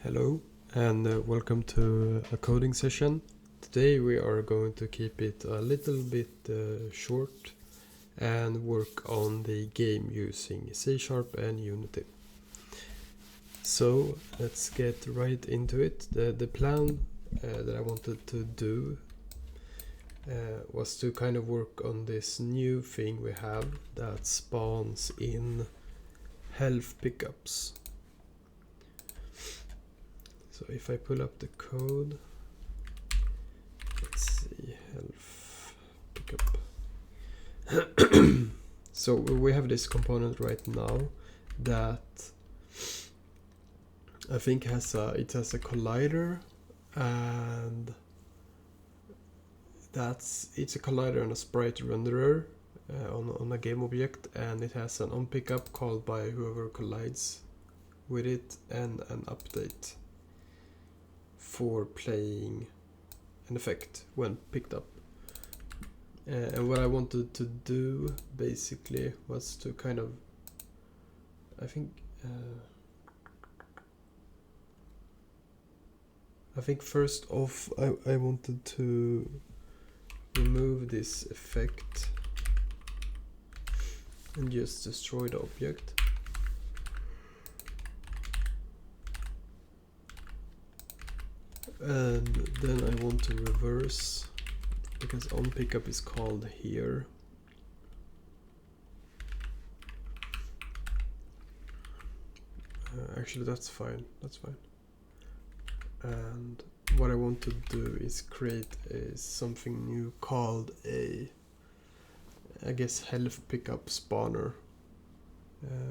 Hello and welcome to a coding session. Today we are going to keep it a little bit short and work on the game using C# and Unity. So let's get right into it. The plan that I wanted to do was to kind of work on this new thing we have that spawns in health pickups. So if I pull up the code, let's see, health pickup. So we have this component right now that I think it has a collider, and it's a collider and a sprite renderer on a game object, and it has an onPickup called by whoever collides with it and an update for playing an effect when picked up. And what I wanted to do basically was to kind of, I think first off I wanted to remove this effect and just destroy the object. And then I want to reverse, because onPickup is called here. Actually that's fine. And what I want to do is create something new called I guess health pickup spawner,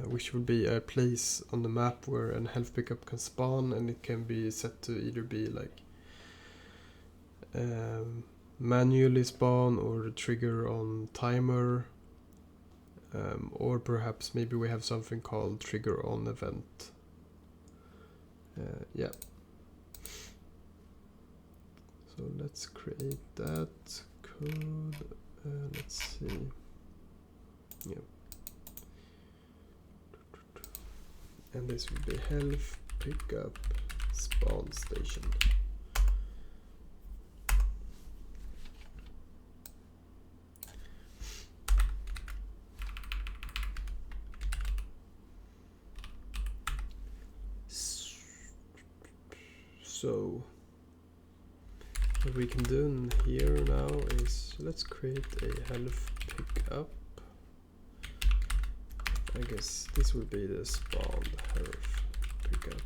which will be a place on the map where a health pickup can spawn, and it can be set to either be like manually spawn or trigger on timer, or perhaps maybe we have something called trigger on event. Yeah. So let's create that code. Let's see. Yeah. And this will be health pickup spawn station. So what we can do here now is let's create a health pickup. I guess this will be the spawned health pickup,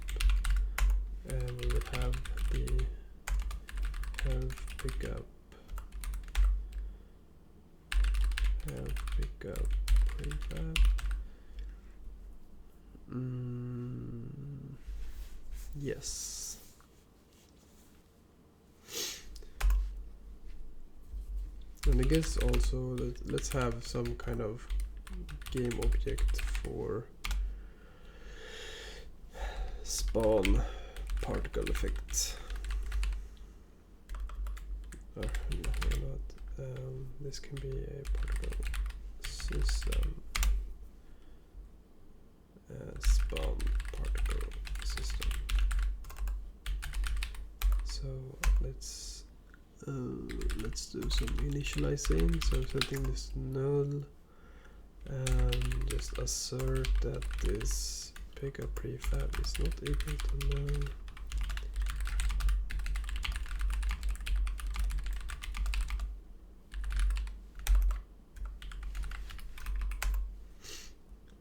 and we will have the health pickup prefab. Yes. And I guess also let's have some kind of game object for spawn particle effects. This can be a particle system, spawn particle system. So let's do some initializing. So setting this null, and just assert that this pickup prefab is not equal to null.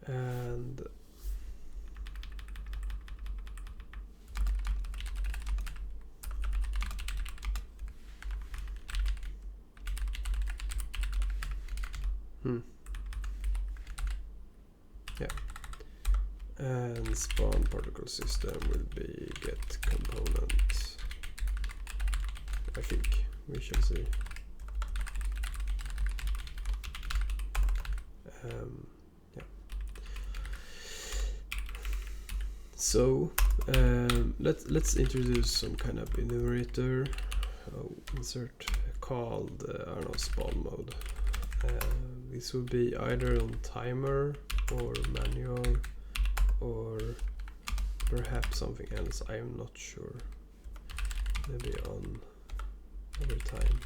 And yeah, and spawn particle system will be get component. I think we shall see. Yeah. So let's introduce some kind of enumerator. Insert called I don't know, spawn mode. This will be either on timer or manual or perhaps something else, I am not sure. Maybe on over time,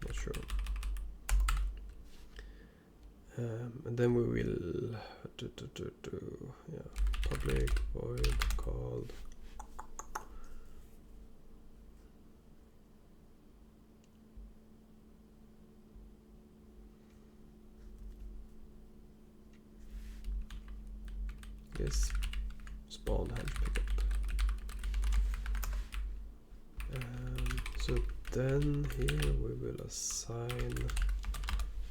not sure. And then we will public void called this spawn hash pickup. So then here we will assign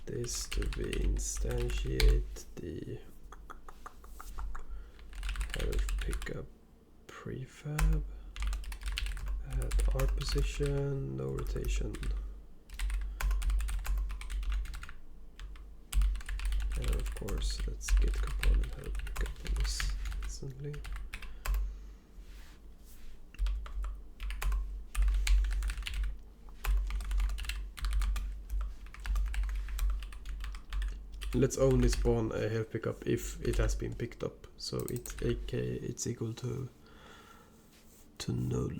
this to be instantiate the health pickup prefab at R position, no rotation. And of course, let's get component health pickup on this instantly. Let's only spawn a health pickup if it has been picked up. So it's it's equal to null.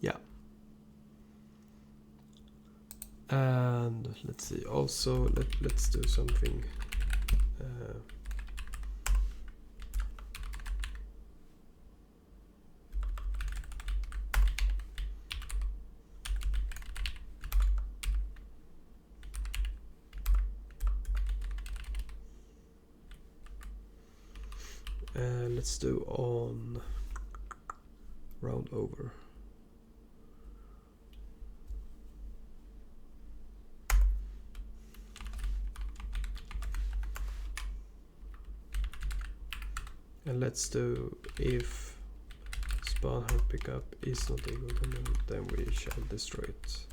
Yeah. And let's see. Also, let's do something. Let's do on round over. And let's do if spawn health pickup is not equal to null, then we shall destroy it.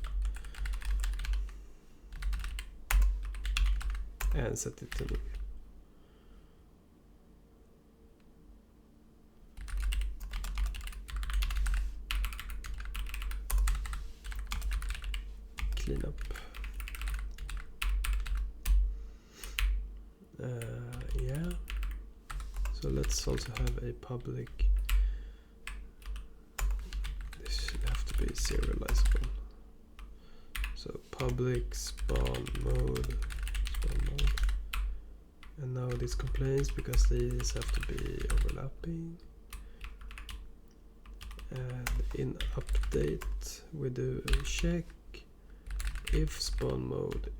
And set it to null. Clean up. Yeah. So let's also have a public. This should have to be serializable. So public spawn mode, and now this complains because these have to be overlapping. And in update, we do a check if spawn mode.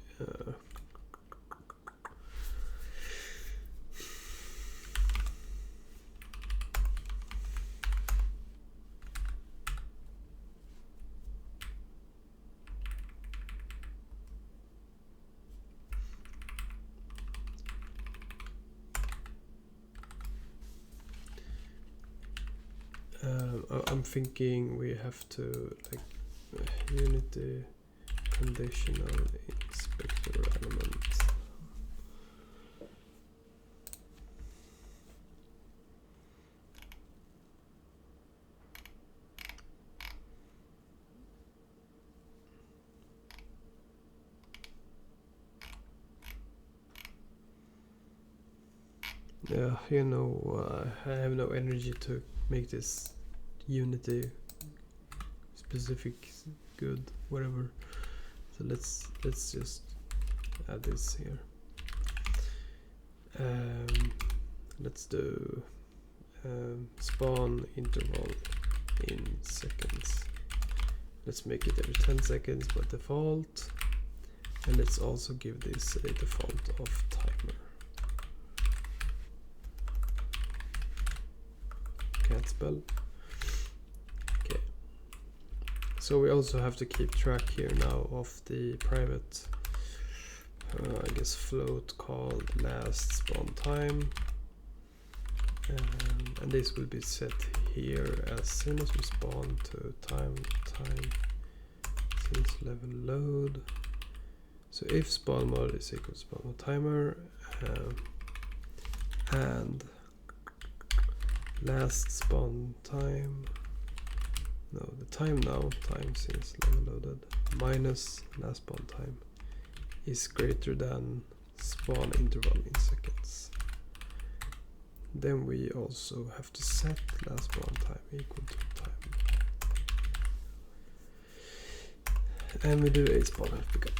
I'm thinking we have to like unity conditional inspector element. Yeah, you know, I have no energy to make this unity specific good, whatever. So let's just add this here. Let's do spawn interval in seconds. Let's make it every 10 seconds by default, and let's also give this a default of timer. Can't spell. Okay. So we also have to keep track here now of the private, I guess, float called last spawn time. And this will be set here as soon as we spawn to time since level load. So if spawn mode is equal to spawn mode timer, and last spawn time, no, the time now, time since level loaded, minus last spawn time is greater than spawn interval in seconds. Then we also have to set last spawn time equal to time. And we do a spawn health pickup.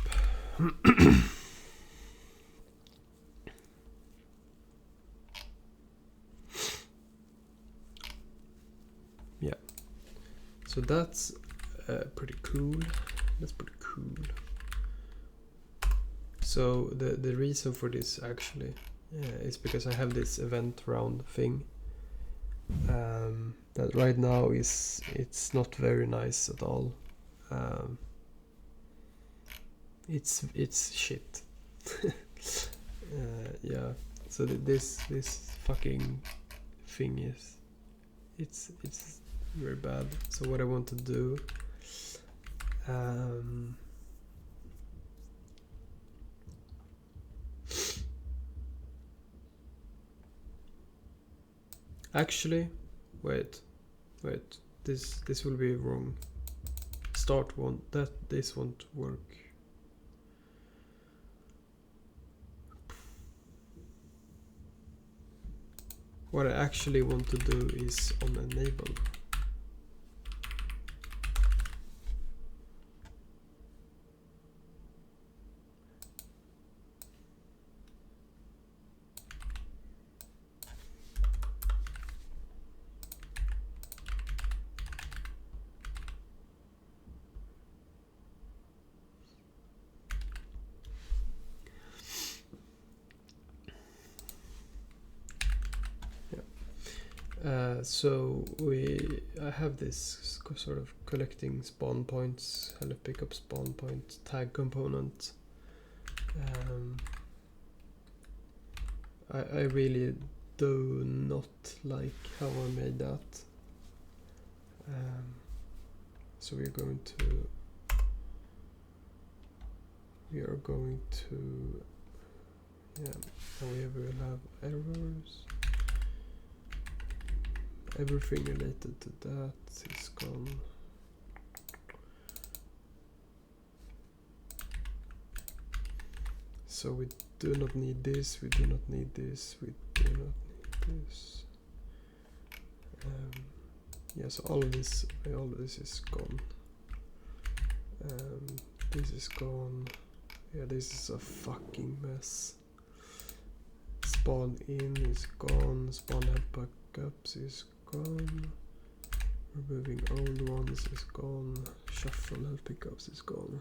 Yeah. So that's pretty cool. That's pretty cool. So the reason for this actually is because I have this event round thing that right now it's not very nice at all. It's shit. Yeah. So this fucking thing is it's very bad. So what I want to do. Actually, wait. This will be wrong. This won't work. What I actually want to do is on enable. So I have this sort of collecting spawn points, health pickup spawn point tag component. I really do not like how I made that. So we are going to and we will have errors. Everything related to that is gone. So we do not need this, we do not need this, we do not need this. Yes, all of this is gone. This is gone. Yeah, this is a fucking mess. Spawn in is gone, spawn head backups is gone, removing old ones is gone, shuffle health pickups is gone,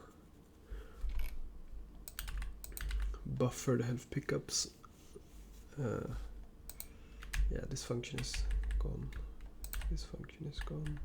buffered health pickups, yeah, this function is gone, this function is gone.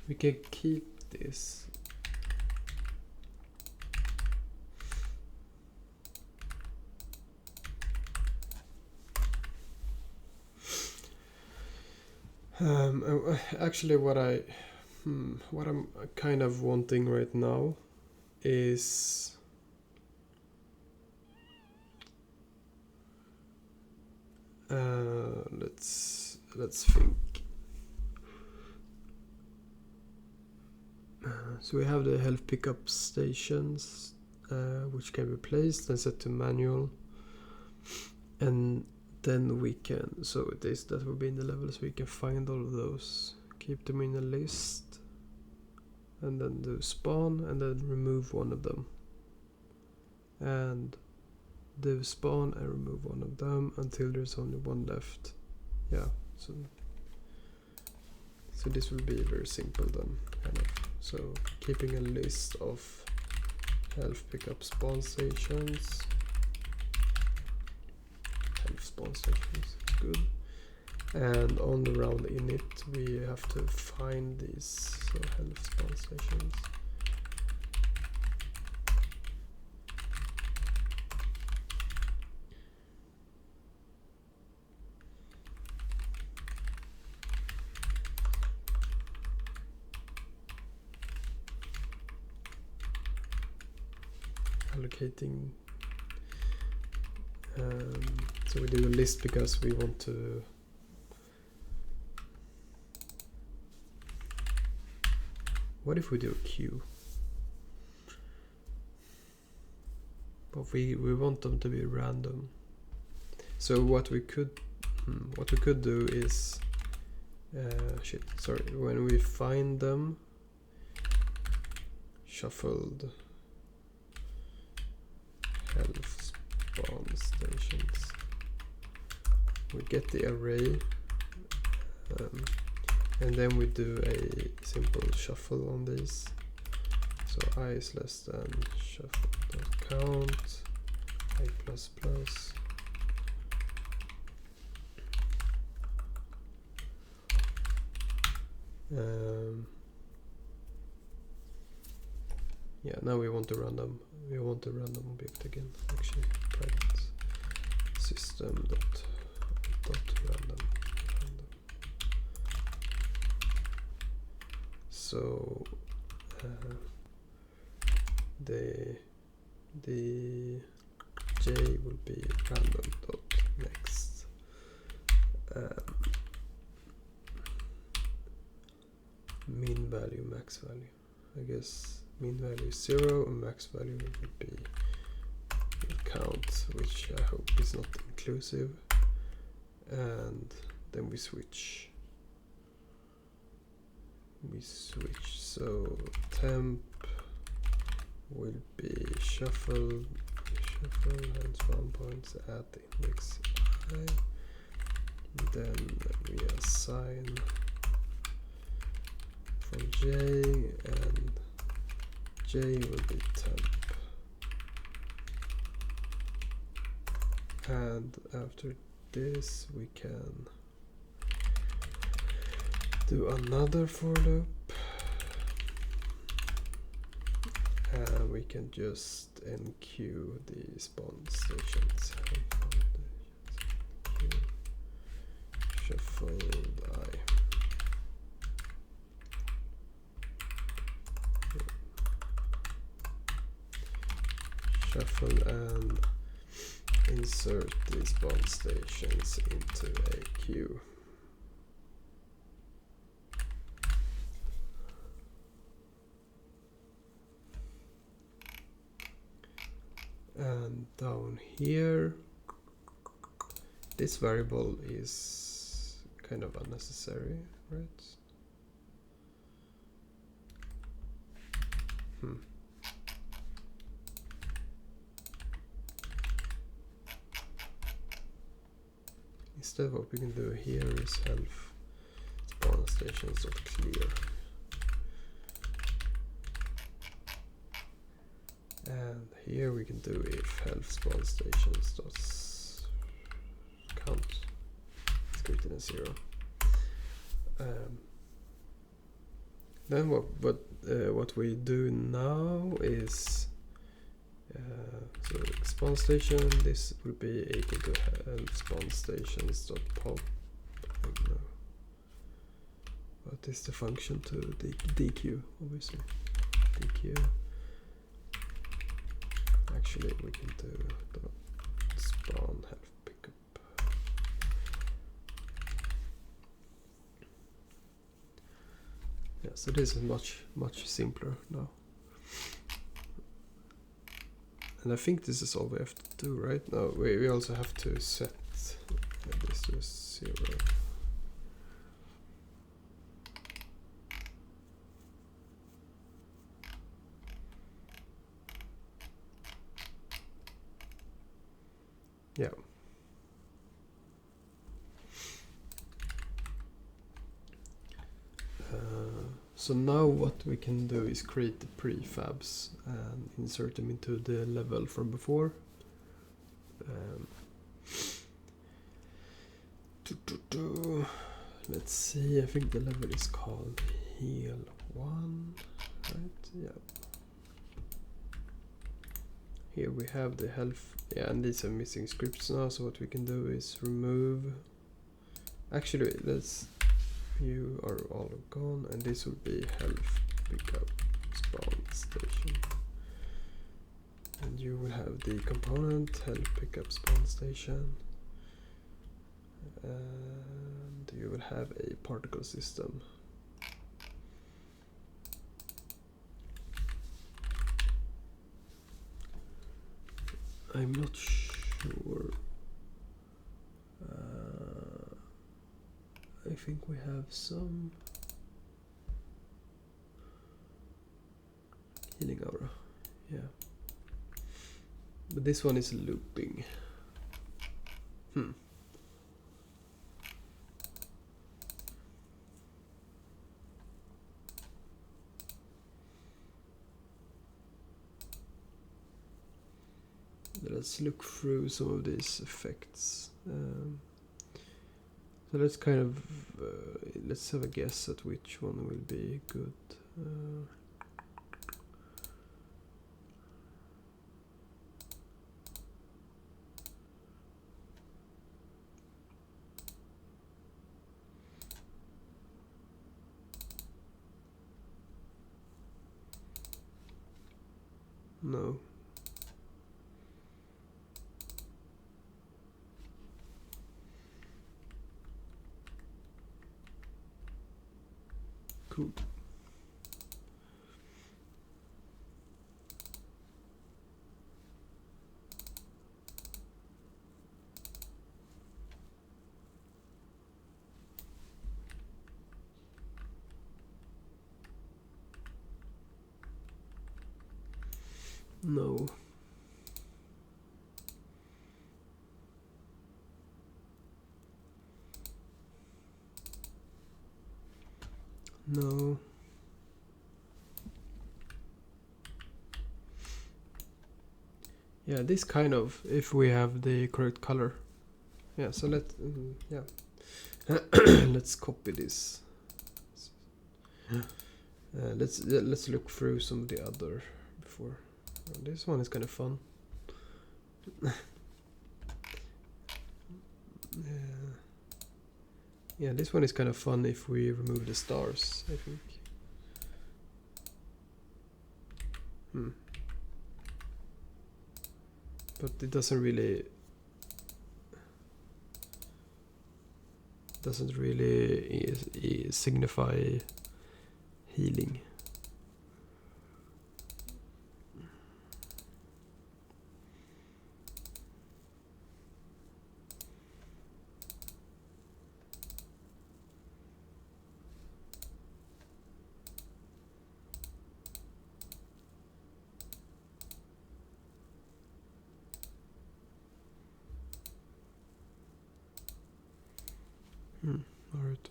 We can keep this. Actually, what I'm kind of wanting right now is let's think. So we have the health pickup stations, which can be placed and set to manual, and then we can, so that will be in the levels, we can find all of those, keep them in a list, and then do spawn, and then remove one of them, and do spawn and remove one of them until there's only one left. Yeah, so this will be very simple then, kind of. So keeping a list of health pickup spawn stations, health spawn stations. Good. And on the round init we have to find these health spawn stations. Allocating. So we do a list because we want to what if we do a queue? But we want them to be random. So what we could do is when we find them shuffled health spawn stations, we get the array and then we do a simple shuffle on these. So I is less than shuffle.count I plus plus. Yeah, now we want a random object again. Actually, private system dot random. So the j will be random dot next. Min value, max value. I guess min value is 0 and max value would be count, which I hope is not inclusive. And then we switch. So temp will be shuffle and spawn points at the index I. Then we assign from j, and j will be temp. And after this we can do another for loop, and we can just enqueue the spawn stations. Shuffled I. Shuffle and insert the spawn stations into a queue. And down here, this variable is kind of unnecessary, right? Instead, what we can do here is health spawn stations dot clear. And here we can do if health spawn stations dot count is greater than 0. Then what we do now is so spawn station, this will be equal to health spawn stations dot pop. I don't know. What is the function to dequeue? Obviously dequeue. Actually, we can do dot spawn health pickup. Yeah, so this is much simpler now. And I think this is all we have to do, right? No, we also have to set this to 0. Yeah. So now what we can do is create the prefabs and insert them into the level from before. Let's see, I think the level is called Heal 1, right? Yeah. Here we have the health, yeah, and these are missing scripts now, so what we can do is remove. Actually, you are all gone, and this will be health pickup spawn station. And you will have the component health pickup spawn station. And you will have a particle system. I'm not sure. I think we have some healing aura. Yeah. But this one is looping. Let's look through some of these effects. So let's kind of let's have a guess at which one will be good. No. Cool. No. No. Yeah, this kind of, if we have the correct color. Yeah, so let's copy this. Let's look through some of the other before. This one is kind of fun. Yeah, this one is kind of fun if we remove the stars, I think. But it doesn't really signify healing. Alright.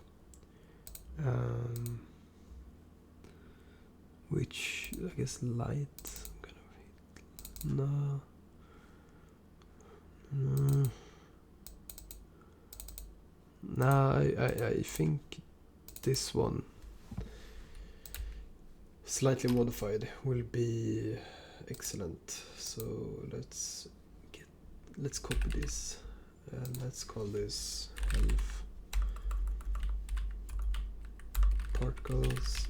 Which, I guess, light kind of. No. I think this one, slightly modified, will be excellent. So let's copy this and let's call this health particles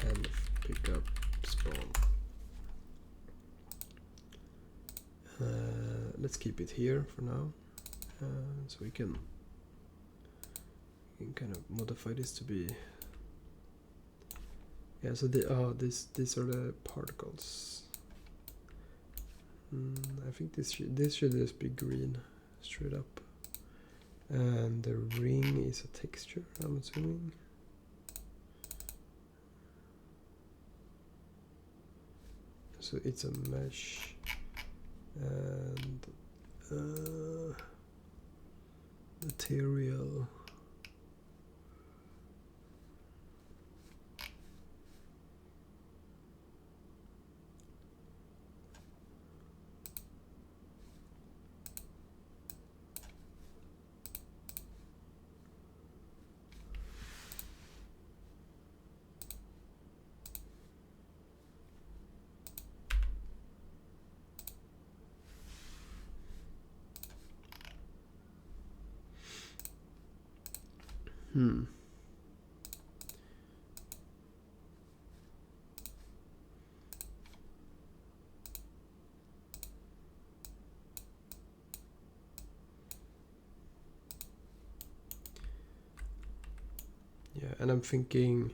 health pickup spawn. Let's keep it here for now, so we can kind of modify this to be, yeah. So these are the particles. I think this should just be green straight up, and the ring is a texture, I'm assuming. So it's a mesh, and material. Hmm. Yeah, and I'm thinking,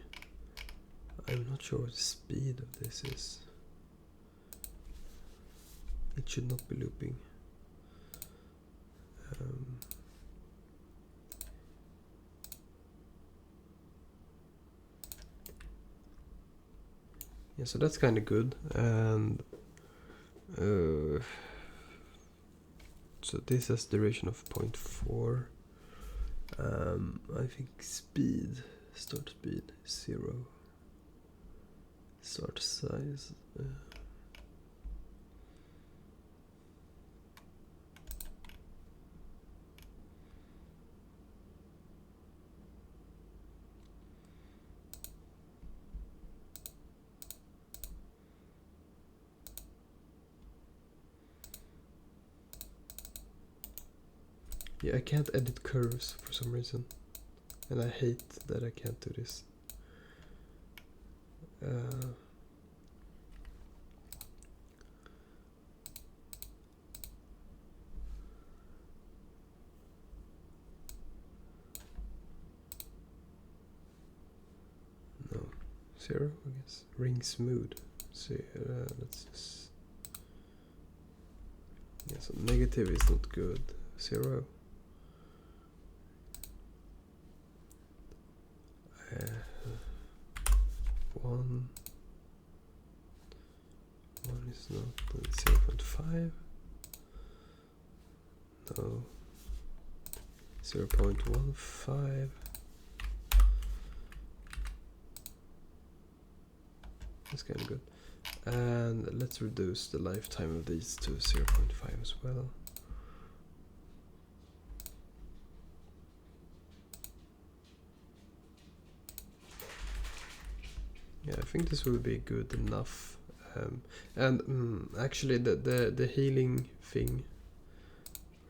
I'm not sure what the speed of this is. It should not be looping. Yeah, so that's kind of good. And so this has duration of 0.4. I think speed, start speed, 0. Start size. Yeah, I can't edit curves for some reason. And I hate that I can't do this. No, 0, I guess. Ring smooth. So let's just. Yeah, so negative is not good. 0. 1. 1 is not 0.5. No. 0.15. That's kind of good. And let's reduce the lifetime of these to 0.5 as well. Yeah, I think this will be good enough. And actually, the healing thing,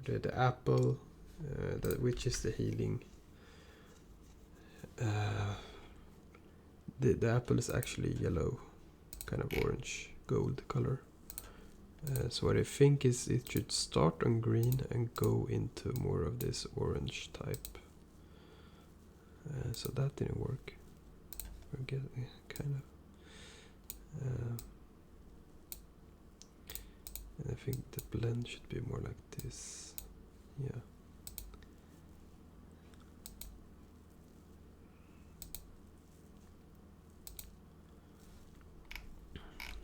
the apple, which is the healing. The apple is actually yellow, kind of orange gold color. So what I think is it should start on green and go into more of this orange type. So that didn't work. We're getting kind of. And I think the blend should be more like this. Yeah.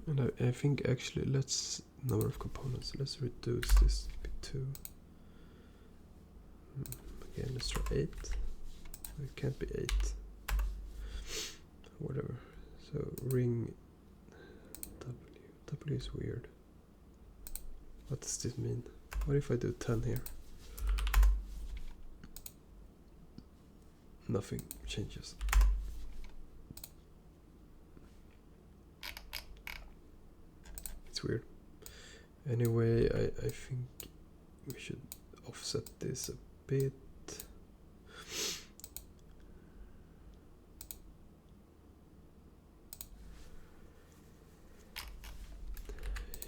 And I think actually number of components, let's reduce this to 2. Again, let's try 8. It can't be 8. Whatever. So ring W. W is weird. What does this mean? What if I do 10 here? Nothing changes. It's weird. Anyway, I think we should offset this a bit.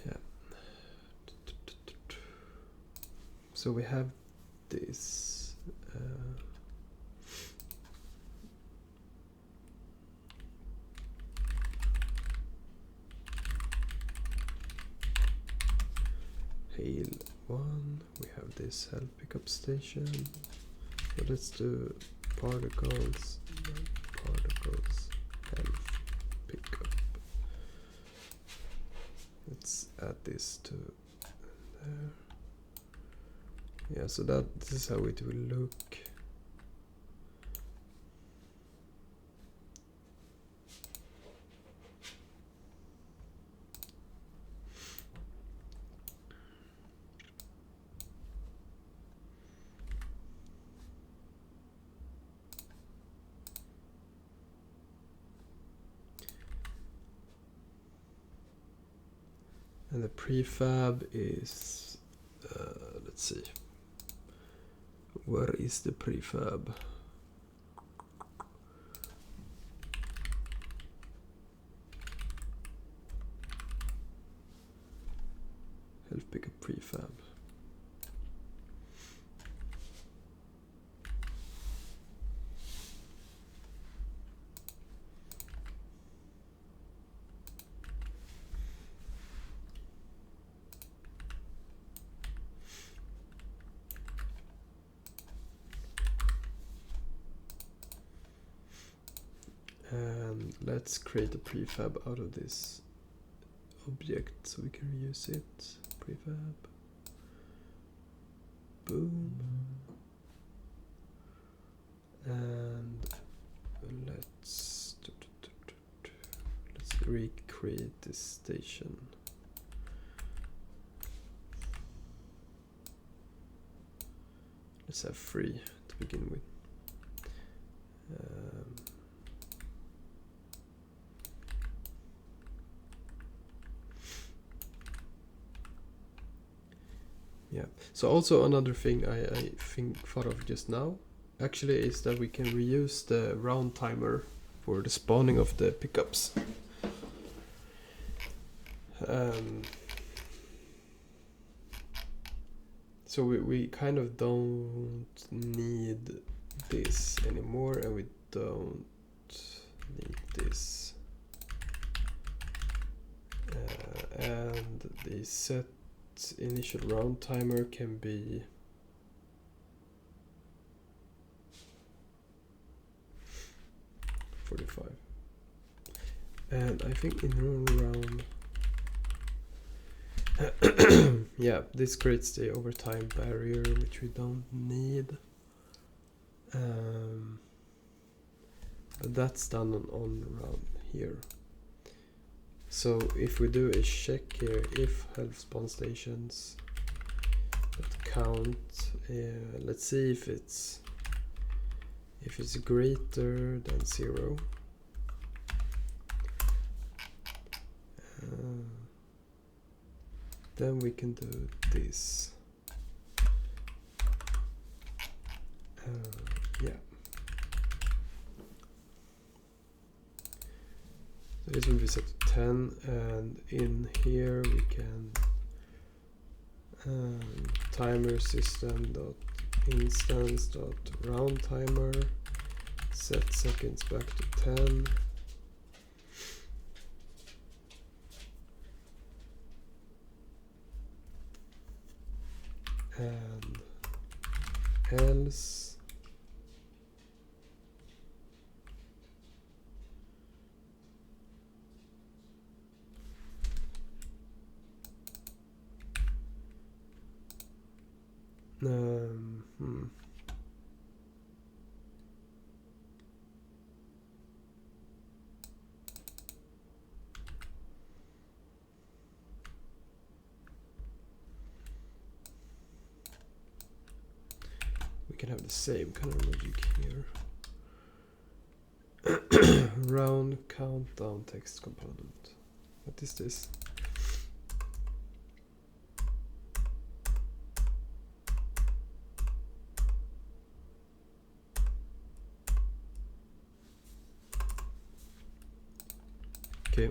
Yeah. So we have this. Hail 1, we have this health pickup station. So let's do particles, health pickup. Let's add this to there. Yeah, so this is how it will look. And the prefab is, let's see, where is the prefab? And let's create a prefab out of this object so we can reuse it. Prefab. Boom. And let's recreate this station. Let's have 3 to begin with. Yeah. So also another thing I thought of just now actually is that we can reuse the round timer for the spawning of the pickups. So we kind of don't need this anymore, and we don't need this. And the set initial round timer can be $45. And I think in round yeah, this creates the overtime barrier, which we don't need. But that's done on around here. So if we do a check here, if health spawn stations count, let's see if it's greater than 0. Then we can do this. Yeah. So this will be set to 10, and in here we can timer system dot instance dot round timer, set seconds back to 10. And else we can have the same kind of logic here. Round countdown text component. What is this? Okay.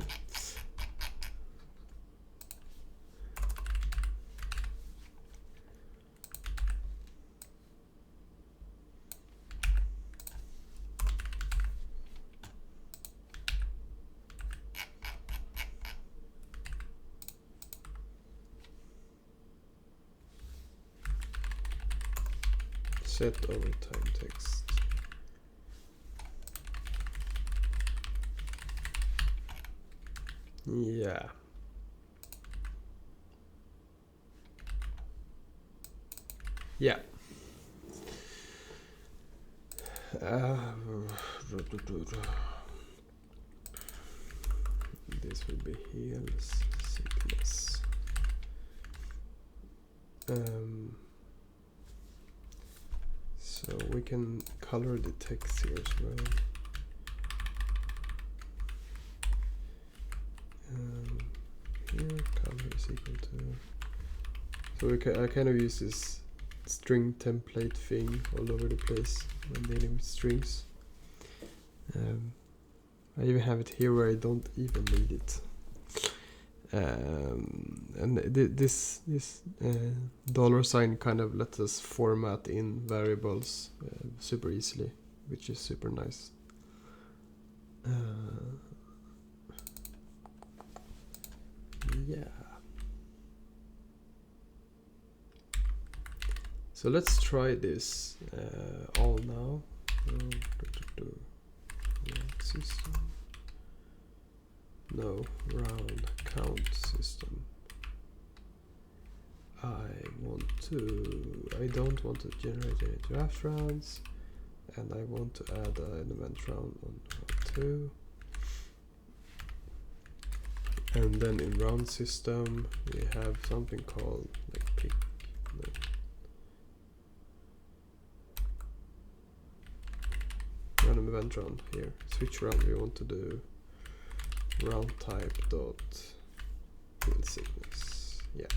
Set overtime text. Yeah. Yeah. This will be heals sickness. So we can color the text here as well. Here color is equal to. So I kind of use this string template thing all over the place when dealing with strings. I even have it here where I don't even need it. And this $sign kind of lets us format in variables super easily, which is super nice. Yeah. So let's try this all now. System. No, round count system. I don't want to generate any draft rounds, and I want to add an event round on round 2. And then in round system we have something called like pick. No. Random event round here. Switch round. We want to do round type dot field sickness. Yeah.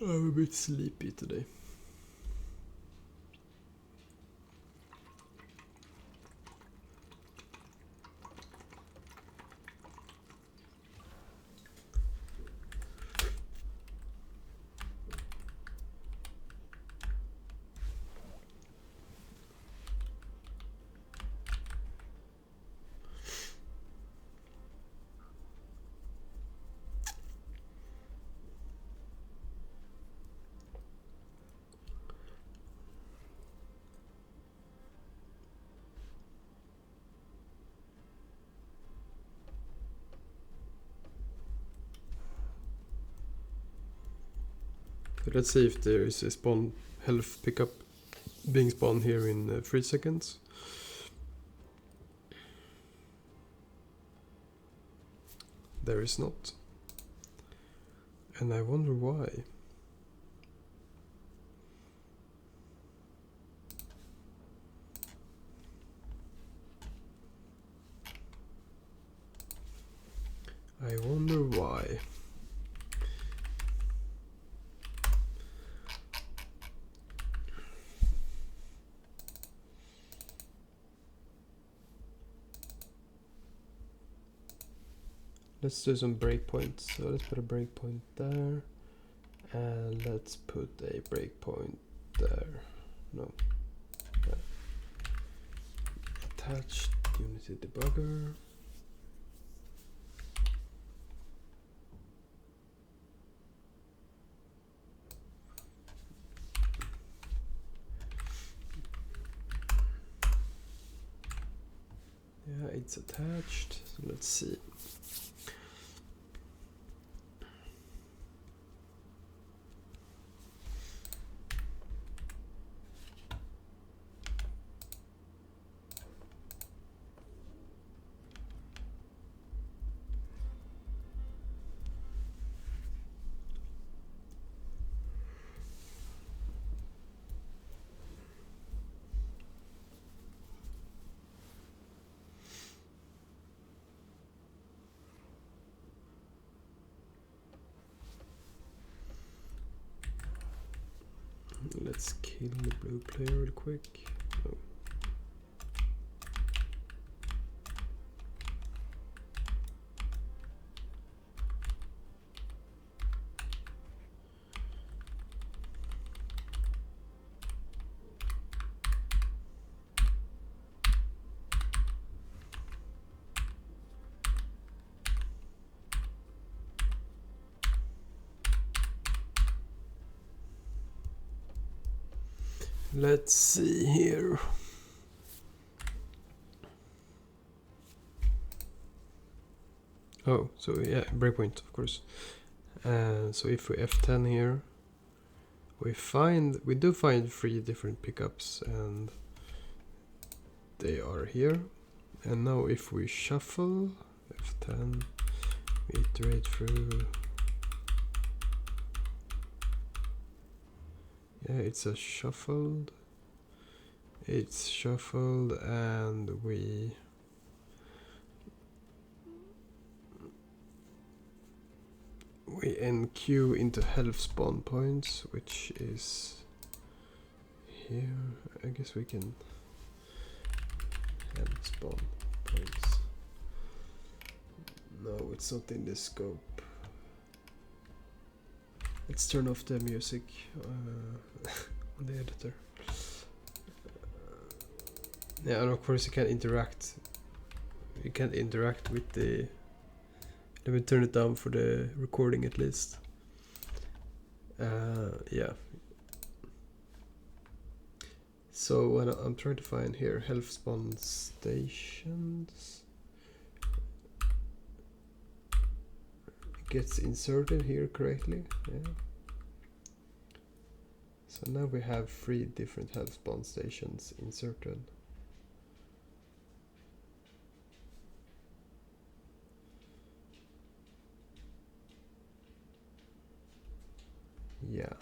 I'm a bit sleepy today. So let's see if there is a spawn health pickup being spawned here in 3 seconds. There is not. And I wonder why. I wonder why. Let's do some breakpoints. So let's put a breakpoint there. And let's put a breakpoint there. No. Yeah. Attached Unity debugger. Yeah, it's attached. So let's see. Let's kill the blue player real quick. Oh. Let's see here. Oh, so yeah, breakpoint, of course. So if we F10 here, we do find 3 different pickups, and they are here. And now if we shuffle F10, we iterate through. Yeah, it's shuffled, and we we enqueue into health spawn points, which is here. I guess we can health spawn points. No, it's not in this scope. Let's turn off the music on the editor. Yeah, and of course you can't interact. You can't interact with the. Let me turn it down for the recording at least. Yeah. So when I'm trying to find here health spawn stations, it gets inserted here correctly. Yeah. So now we have 3 different health spawn stations inserted. Yeah.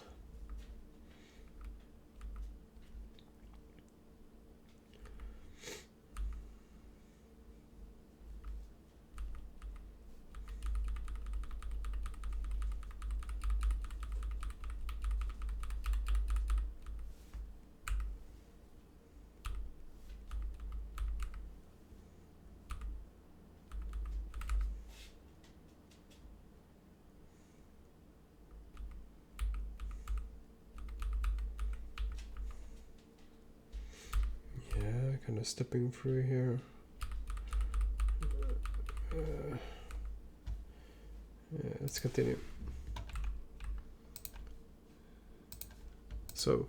Kind of stepping through here. Yeah, let's continue. So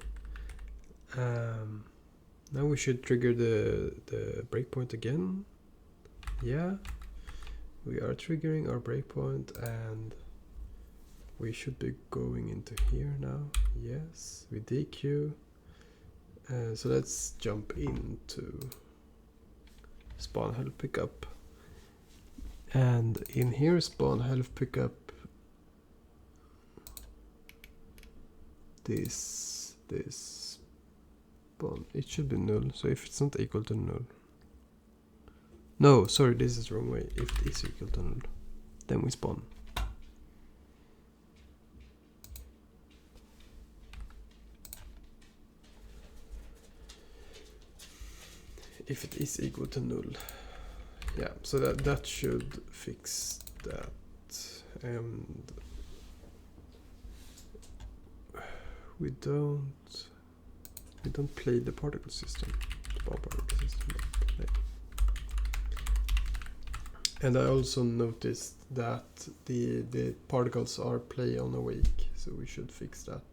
now we should trigger the breakpoint again. Yeah, we are triggering our breakpoint and we should be going into here now. Yes, we DQ. So let's jump into spawn health pickup. And in here, spawn health pickup, this spawn, it should be null. So if it's not equal to null. No, sorry, this is the wrong way. If it is equal to null, then we spawn. If it is equal to null. Yeah, so that should fix that. And we don't play the particle system. Spawn particle system play. And I also noticed that the particles are play on awake, so we should fix that.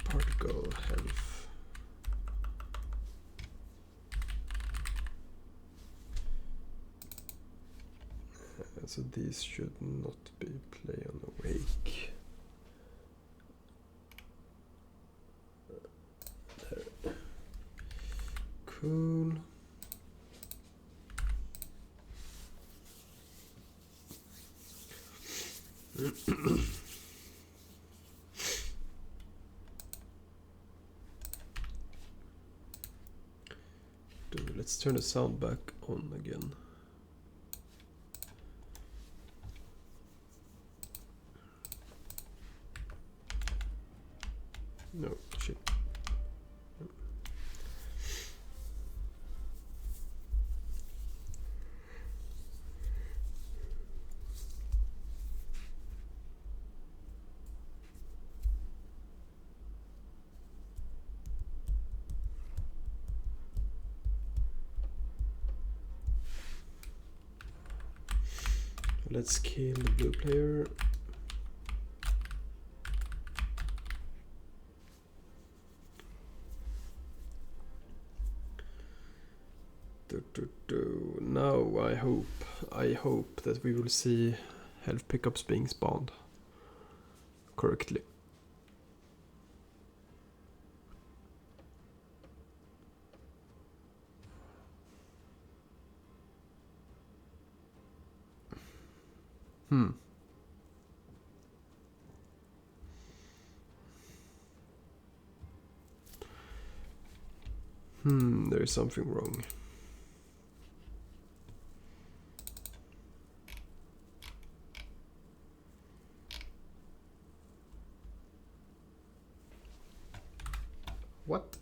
Particle health. So these should not be play on awake. There. Cool. Let's turn the sound back on again. No, shit. Let's kill the blue player. Now I hope that we will see health pickups being spawned correctly. There's something wrong. What?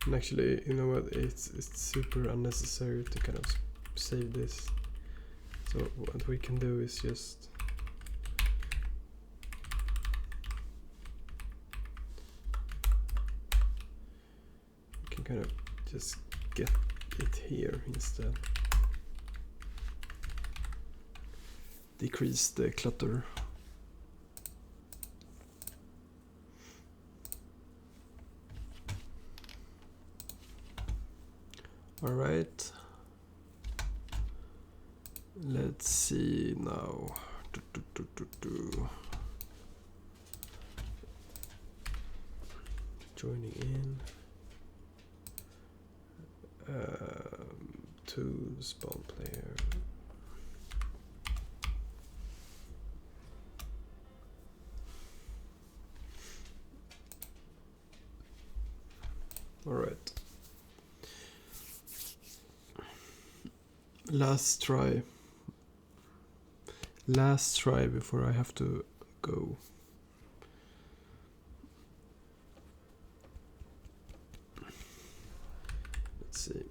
And actually, you know what? It's super unnecessary to kind of save this. So what we can do is just we can kind of just get it here instead. Decrease the clutter. All right. Let's see now. Joining in. To spawn player. All right. Last try. Last try before I have to go. Let's see.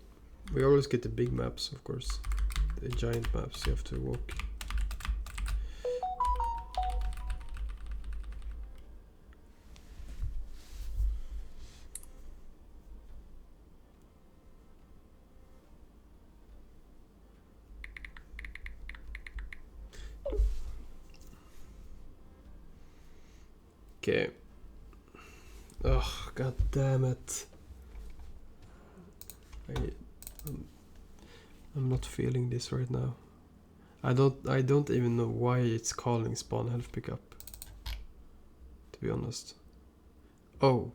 We always get the big maps, of course. The giant maps you have to walk. Okay. Oh, god damn it. I'm not feeling this right now. I don't even know why it's calling spawn health pickup. To be honest. Oh.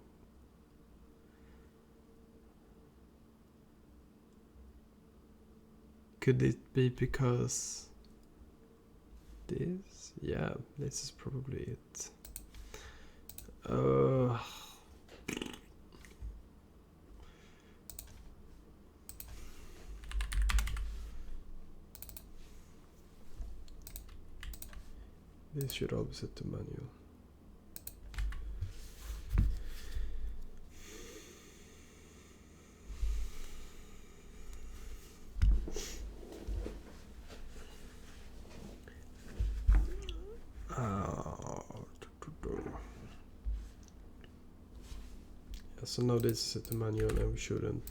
Could it be because this? Yeah, this is probably it. This should all be set to manual. So now this is set to manual and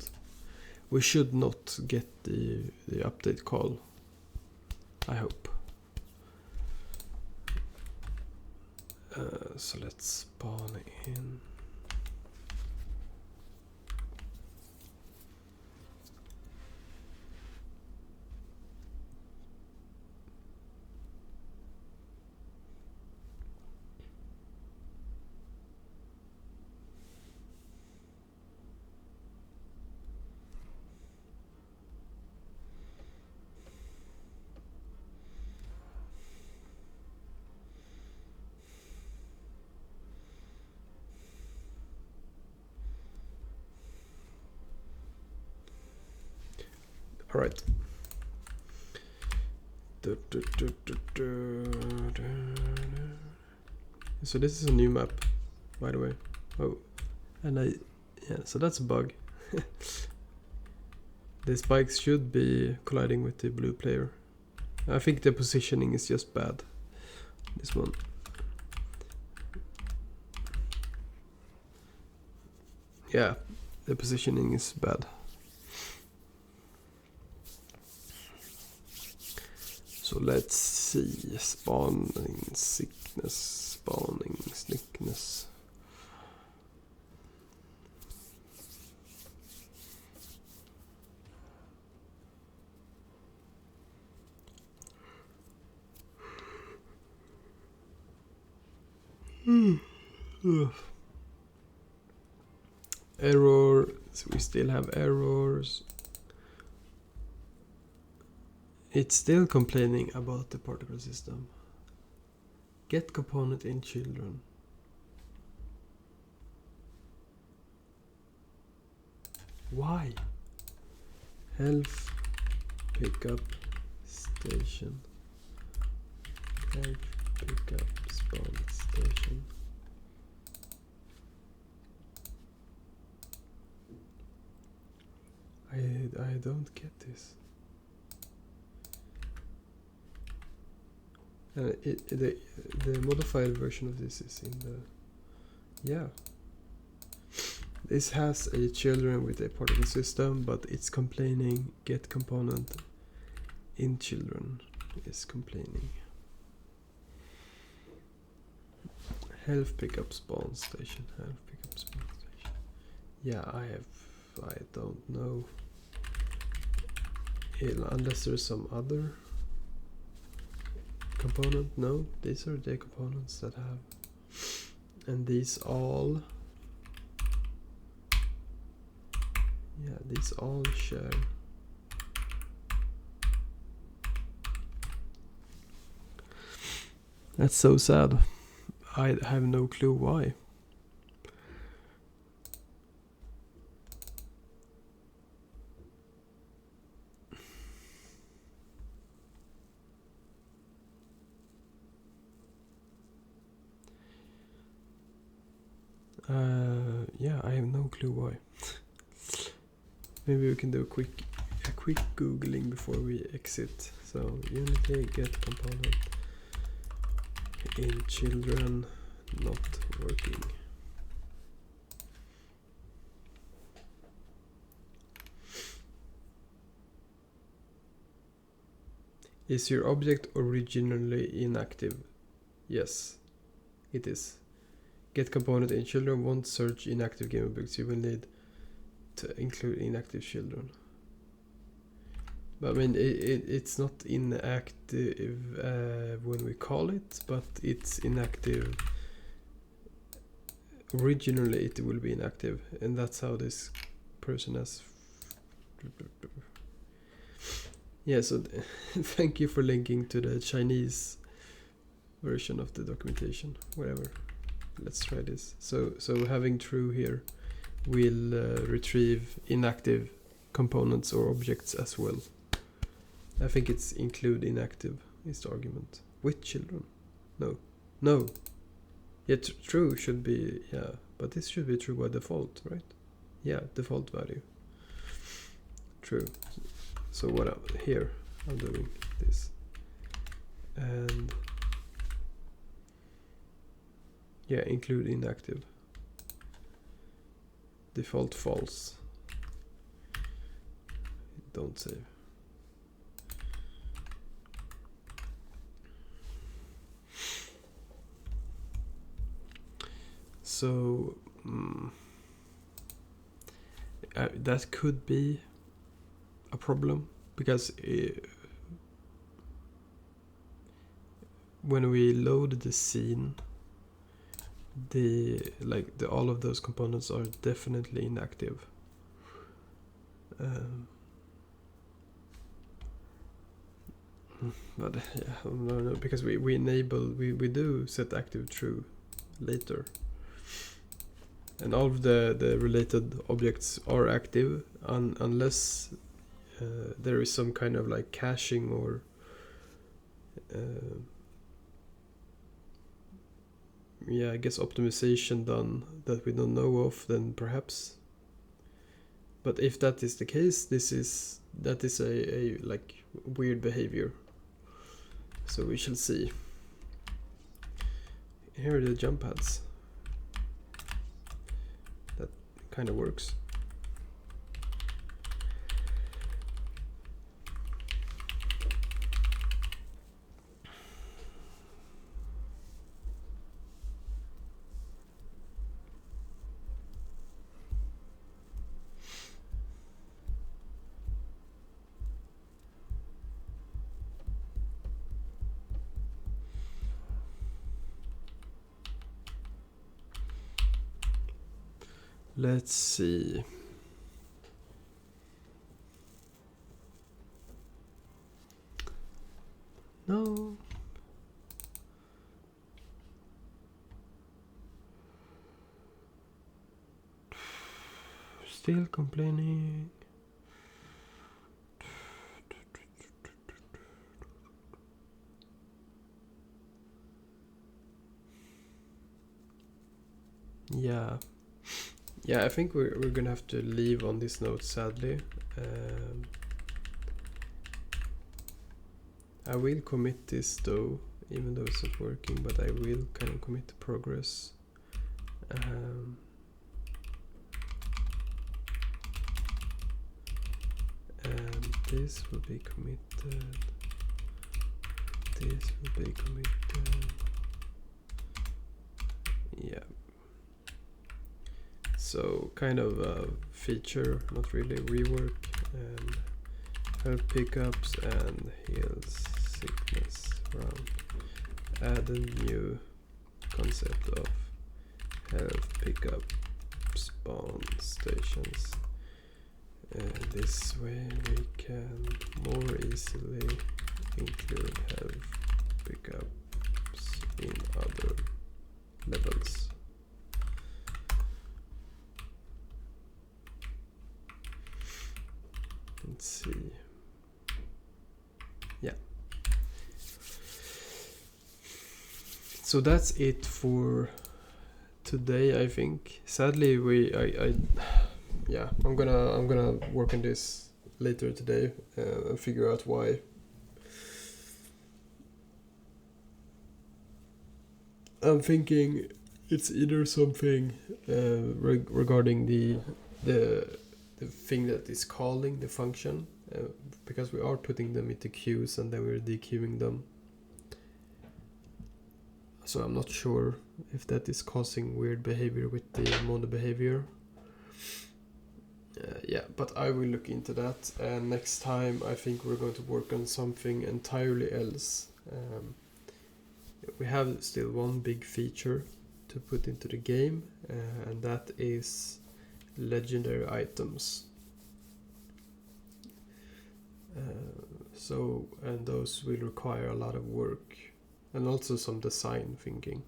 we should not get the update call. I hope. So let's spawn in. All right. So this is a new map, by the way. Oh, and so that's a bug. The spikes should be colliding with the blue player. I think the positioning is just bad. This one. Yeah, the positioning is bad. So let's see. Spawning sickness. Spawning sickness. Error. So we still have errors. It's still complaining about the particle system. Get component in children. Why? Health pickup station. Health pickup spawn station. I don't get this. The modified version of this is in the... Yeah. This has a children with a particle system, but it's complaining get component in children is complaining. Health pickup spawn station. Health pickup spawn station. Yeah, I don't know. Unless there's some other component. No, these are the components that have. And these all. Yeah, these all share. That's so sad. I have no clue why. Yeah, I have no clue why. Maybe we can do a quick googling before we exit. So Unity get component in children not working. Is your object originally inactive? Yes, it is. Get component in children won't search inactive game objects. You will need to include inactive children. But I mean, it's not inactive when we call it, but it's inactive. Originally, it will be inactive, and that's how this person has. Yeah, so thank you for linking to the Chinese version of the documentation. Whatever. Let's try this. So having true here will retrieve inactive components or objects as well. I think it's include inactive is the argument. With children? No. Yeah, true should be, yeah, but this should be true by default, right? Yeah, default value. True. So what here I'm doing this. And yeah, include inactive. Default false. Don't save. So that could be a problem because when we load the scene, all of those components are definitely inactive. But yeah, no, because we enable we do set active true later, and all of the related objects are active unless there is some kind of like caching or yeah, I guess optimization done that we don't know of, then perhaps. But if that is the case, that is a like weird behavior. So we shall see. Here are the jump pads. That kind of works. Let's see. No. Still complaining. Yeah. Yeah, I think we're gonna have to leave on this note, sadly. I will commit this though, even though it's not working, but I will kind of commit the progress. And this will be committed. This will be committed. Yeah. So kind of a feature, not really rework, and help pickups and heals sickness around. Add a new concept of health pickup spawn stations. This way we can more easily include health pickups in other levels. Let's see. Yeah. So that's it for today, I think. Sadly, I'm gonna work on this later today and figure out why. I'm thinking it's either something regarding the thing that is calling the function, because we are putting them into queues and then we're dequeuing them. So I'm not sure if that is causing weird behavior with the mono behavior. Yeah, but I will look into that, and next time I think we're going to work on something entirely else. We have still one big feature to put into the game, and that is legendary items. And those will require a lot of work and also some design thinking.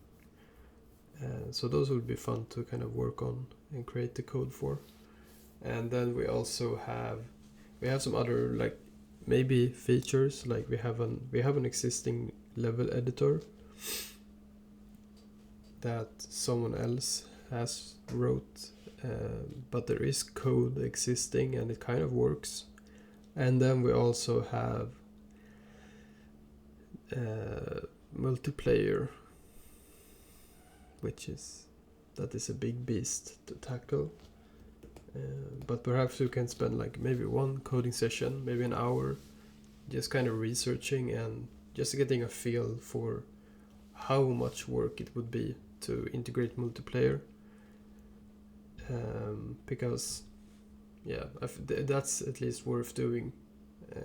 So those will be fun to kind of work on and create the code for. And then we also have some other like maybe features, like we have an existing level editor that someone else has wrote, but there is code existing and it kind of works. And then we also have multiplayer, that is a big beast to tackle. But perhaps we can spend like maybe one coding session, maybe an hour, just kind of researching and just getting a feel for how much work it would be to integrate multiplayer. Because that's at least worth doing.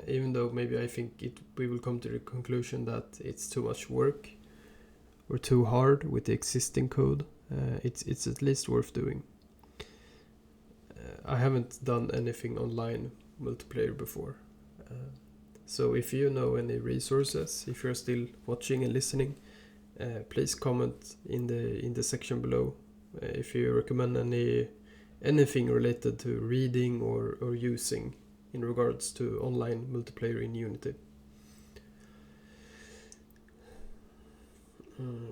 Even though maybe I think we will come to the conclusion that it's too much work or too hard with the existing code. It's at least worth doing. I haven't done anything online multiplayer before. So if you know any resources, if you're still watching and listening, please comment in the section below. If you recommend anything related to reading or using in regards to online multiplayer in Unity.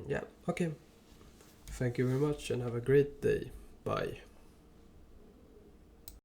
Yeah, okay. Thank you very much and have a great day. Bye.